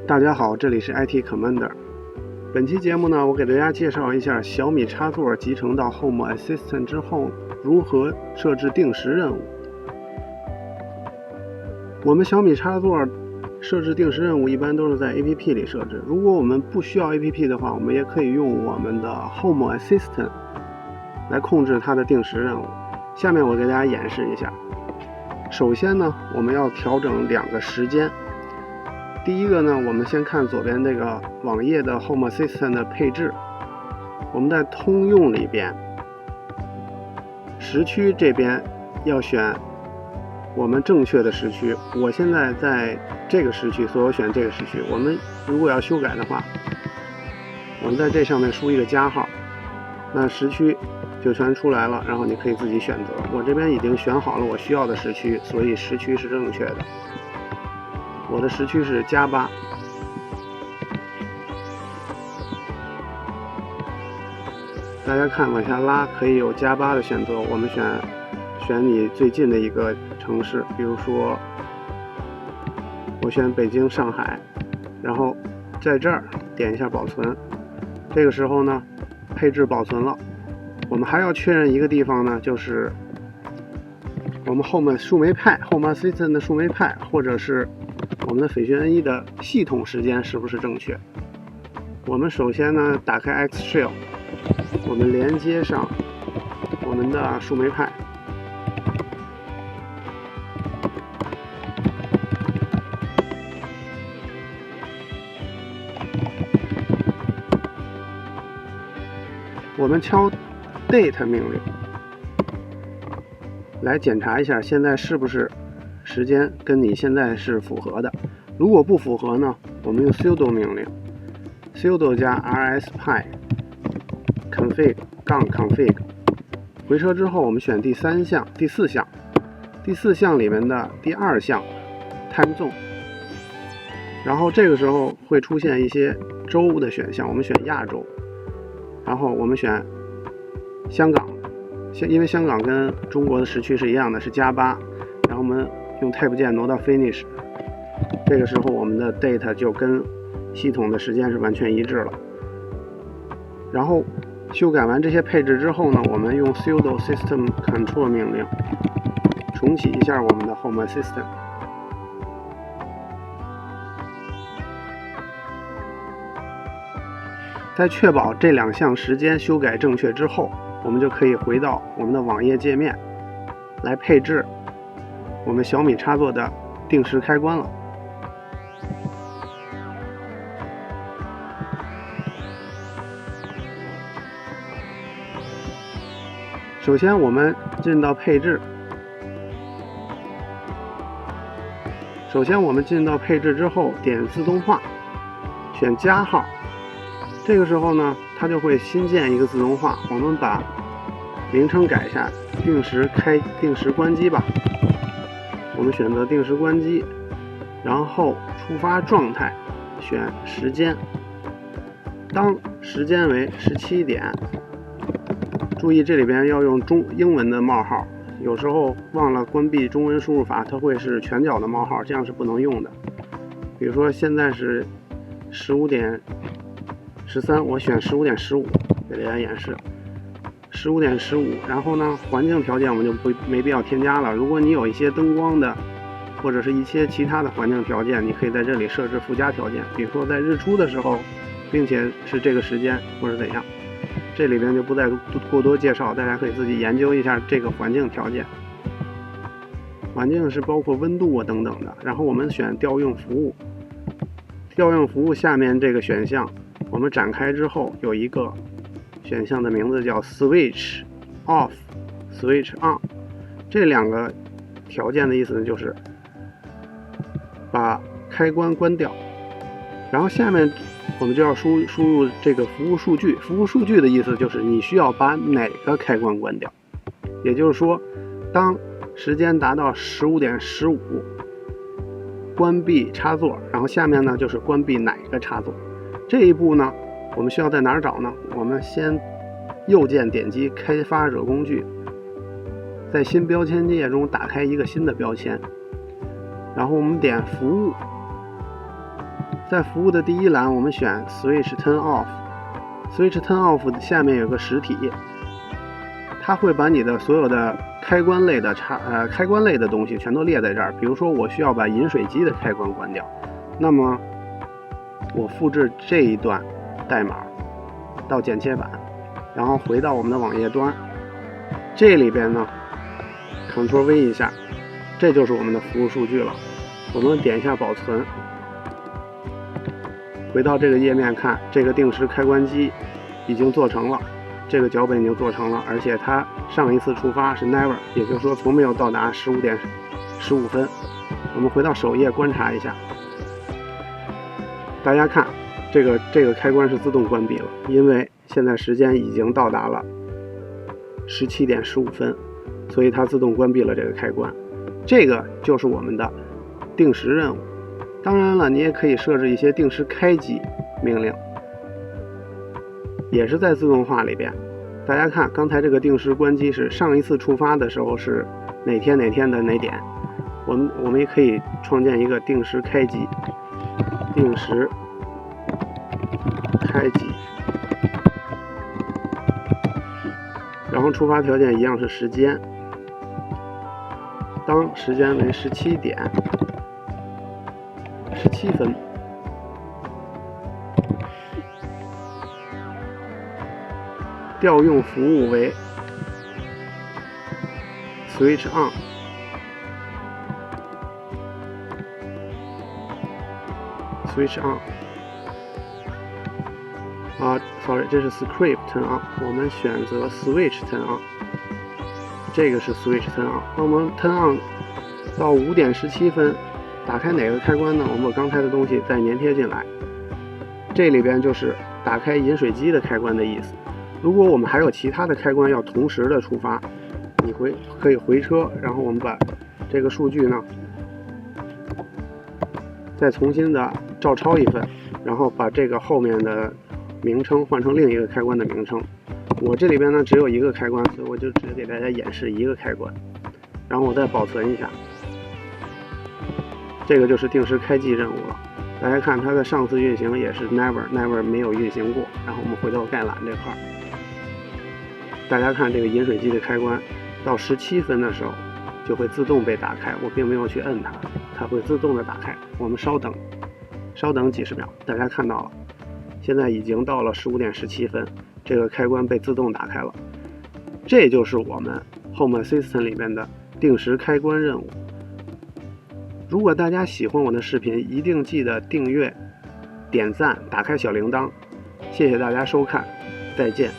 大家好，这里是 IT Commander。本期节目呢，我给大家介绍一下小米插座集成到 Home Assistant 之后如何设置定时任务。我们小米插座设置定时任务一般都是在 APP 里设置，如果我们不需要 APP 的话，我们也可以用我们的 Home Assistant 来控制它的定时任务。下面我给大家演示一下。首先呢，我们要调整2个时间。第一个呢，我们先看左边这个网页的 Home Assistant 的配置。我们在通用里边，时区这边要选我们正确的时区。我现在在这个时区，所以我选这个时区。我们如果要修改的话，我们在这上面输一个加号，那时区就全出来了，然后你可以自己选择。我这边已经选好了我需要的时区，所以时区是正确的。我的时区是+8。大家看往下拉可以有+8的选择，我们选你最近的一个城市，比如说我选北京、上海，然后在这儿点一下保存。这个时候呢，配置保存了。我们还要确认一个地方呢，就是我们后面树莓派 Home Assistant 的树莓派，或者是我们的斐讯 N1 的系统时间是不是正确。我们首先呢，打开 Xshell， 我们连接上我们的树莓派。我们敲 Date 命令来检查一下现在是不是时间跟你现在是符合的。如果不符合呢，我们用 sudo 命令 sudo 加 rspy config 回车之后，我们选第4项第4项里面的第2项 time zone， 然后这个时候会出现一些州的选项，我们选亚洲，然后我们选香港，因为香港跟中国的时区是一样的，是+8，然后我们用 Tab 键挪到 Finish， 这个时候我们的 Date 就跟系统的时间是完全一致了。然后修改完这些配置之后呢，我们用 sudo system control 命令重启一下我们的 Home Assistant。在确保这2项时间修改正确之后，我们就可以回到我们的网页界面来配置我们小米插座的定时开关了。首先我们进到配置，之后点自动化，选加号。这个时候呢，它就会新建一个自动化，我们把名称改一下，定时关机吧。我们选择定时关机，然后触发状态，选时间，当时间为17点。注意这里边要用英文的冒号，有时候忘了关闭中文输入法，它会是全角的冒号，这样是不能用的。比如说现在是15点13，我选15点15给大家演示。15点15，然后呢，环境条件我们就没必要添加了。如果你有一些灯光的，或者是一些其他的环境条件，你可以在这里设置附加条件，比如说在日出的时候，并且是这个时间或者怎样。这里边就不再过多介绍，大家可以自己研究一下这个环境条件。环境是包括温度啊等等的。然后我们选调用服务，调用服务下面这个选项，我们展开之后有一个选项的名字叫 Switch Off、Switch On， 这2个条件的意思就是把开关关掉。然后下面我们就要输入这个服务数据。服务数据的意思就是你需要把哪个开关关掉，也就是说，当时间达到15点15，关闭插座，然后下面呢就是关闭哪个插座。这一步呢，我们需要在哪儿找呢？我们先右键点击开发者工具，在新标签页中打开一个新的标签，然后我们点服务，在服务的第一栏，我们选 Switch Turn Off。Switch Turn Off 下面有个实体，它会把你的所有的开关类的东西全都列在这儿。比如说我需要把饮水机的开关关掉，那么我复制这一段代码到剪切板，然后回到我们的网页端，这里边呢 Ctrl V 一下，这就是我们的服务数据了。我们点一下保存，回到这个页面看，这个定时开关机已经做成了，这个脚本已经做成了，而且它上一次触发是 never， 也就是说从没有到达15点15分。我们回到首页观察一下，大家看这个开关是自动关闭了，因为现在时间已经到达了17点15分，所以它自动关闭了这个开关。这个就是我们的定时任务。当然了，你也可以设置一些定时开机命令，也是在自动化里边。大家看刚才这个定时关机是上一次触发的时候是哪天哪天的哪点，我们也可以创建一个定时开机，定时开机，然后触发条件一样是时间，当时间为17点17分，调用服务为 Switch On， Switch On。sorry， 这是 Script Turn On， 我们选择 Switch Turn On， 这个是 Switch Turn On。那我们 Turn On 到5点17分，打开哪个开关呢？我们把刚才的东西再粘贴进来，这里边就是打开饮水机的开关的意思。如果我们还有其他的开关要同时的触发，你可以回车，然后我们把这个数据呢再重新的照抄一份，然后把这个后面的名称换成另一个开关的名称。我这里边呢只有一个开关，所以我就只给大家演示一个开关，然后我再保存一下。这个就是定时开机任务了。大家看它的上次运行也是 never 没有运行过。然后我们回到概览这块，大家看这个饮水机的开关到17分的时候就会自动被打开，我并没有去摁它，它会自动的打开。我们稍等几十秒，大家看到了，现在已经到了15点17分，这个开关被自动打开了。这就是我们 Home Assistant 里面的定时开关任务。如果大家喜欢我的视频，一定记得订阅、点赞、打开小铃铛。谢谢大家收看，再见。